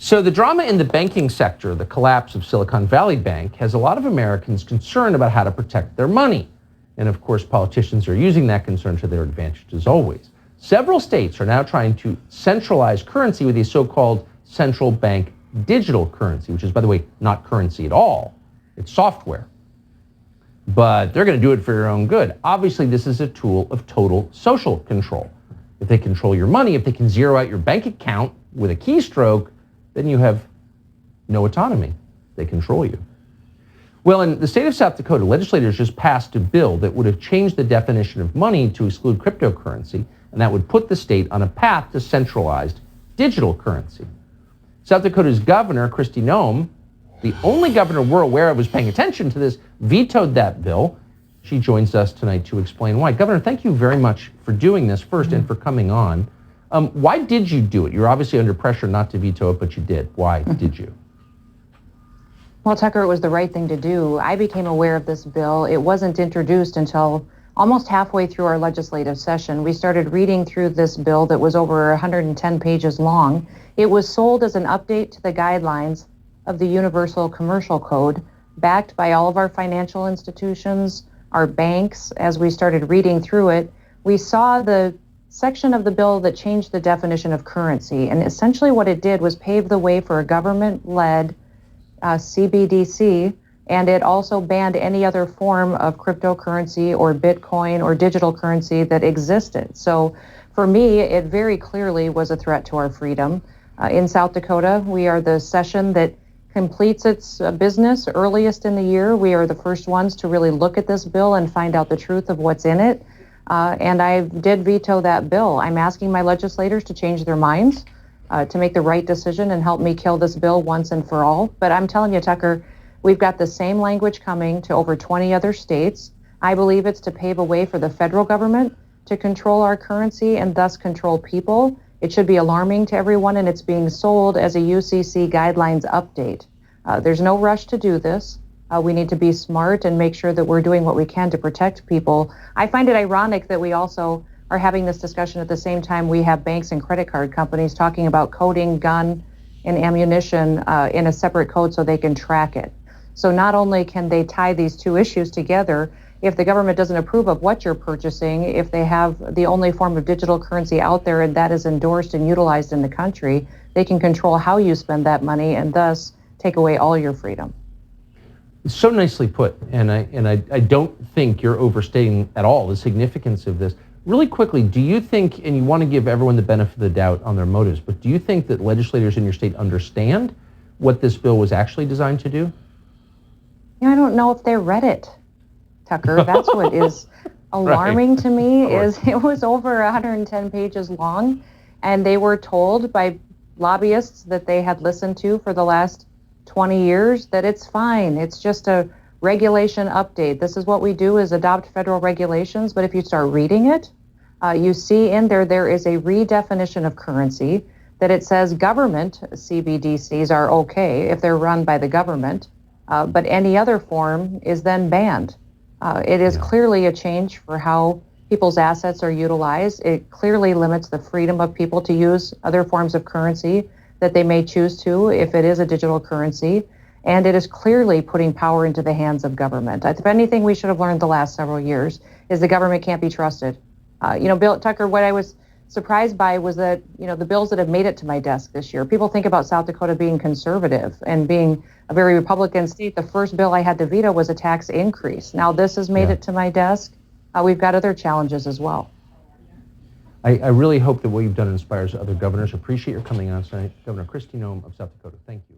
So the drama in the banking sector, the collapse of Silicon Valley Bank, has a lot of Americans concerned about how to protect their money. And of course, politicians are using that concern to their advantage as always. Several states are now trying to centralize currency with a so-called central bank digital currency, which is, by the way, not currency at all. It's software. But they're going to do it for your own good. Obviously, this is a tool of total social control. If they control your money, if they can zero out your bank account with a keystroke, then you have no autonomy. They control you. Well, in the state of South Dakota, legislators just passed a bill that would have changed the definition of money to exclude cryptocurrency, and that would put the state on a path to centralized digital currency. South Dakota's governor, Kristi Noem, the only governor we're aware of who's paying attention to this, vetoed that bill. She joins us tonight to explain why. Governor, thank you very much for doing this first and for coming on. Why did you do it? You're obviously under pressure not to veto it, but you did. Why did you? Well, Tucker, it was the right thing to do. I became aware of this bill. It wasn't introduced until almost halfway through our legislative session. We started reading through this bill that was over 110 pages long. It was sold as an update to the guidelines of the Universal Commercial Code, backed by all of our financial institutions, our banks. As we started reading through it, we saw the section of the bill that changed the definition of currency. And essentially what it did was pave the way for a government-led CBDC, and it also banned any other form of cryptocurrency or Bitcoin or digital currency that existed. So for me, it very clearly was a threat to our freedom. In South Dakota, we are the session that completes its business earliest in the year. We are the first ones to really look at this bill and find out the truth of what's in it. And I did veto that bill. I'm asking my legislators to change their minds, to make the right decision and help me kill this bill once and for all. But I'm telling you, Tucker, we've got the same language coming to over 20 other states. I believe it's to pave a way for the federal government to control our currency and thus control people. It should be alarming to everyone, and it's being sold as a U.C.C. guidelines update. There's no rush to do this. We need to be smart and make sure that we're doing what we can to protect people. I find it ironic that we also are having this discussion at the same time we have banks and credit card companies talking about coding gun and ammunition in a separate code so they can track it. So not only can they tie these two issues together, if the government doesn't approve of what you're purchasing, if they have the only form of digital currency out there and that is endorsed and utilized in the country, they can control how you spend that money and thus take away all your freedom. So nicely put, and I don't think you're overstating at all the significance of this. Really quickly, do you think, and you want to give everyone the benefit of the doubt on their motives, but do you think that legislators in your state understand what this bill was actually designed to do? I don't know if they read it, Tucker. That's what is alarming to me, is it was over 110 pages long, and they were told by lobbyists that they had listened to for the last 20 years that it's fine. It's just a regulation update. This is what we do, is adopt federal regulations. But if you start reading it, you see in there is a redefinition of currency, that it says government CBDCs are okay if they're run by the government, but any other form is then banned. It is clearly a change for how people's assets are utilized. It clearly limits the freedom of people to use other forms of currency that they may choose to if it is a digital currency. And it is clearly putting power into the hands of government. If anything we should have learned the last several years is the government can't be trusted. Bill Tucker, what I was surprised by was that, the bills that have made it to my desk this year, people think about South Dakota being conservative and being a very Republican state. The first bill I had to veto was a tax increase. Now this has made it to my desk. We've got other challenges as well. I really hope that what you've done inspires other governors. Appreciate your coming on tonight. Governor Kristi Noem of South Dakota. Thank you.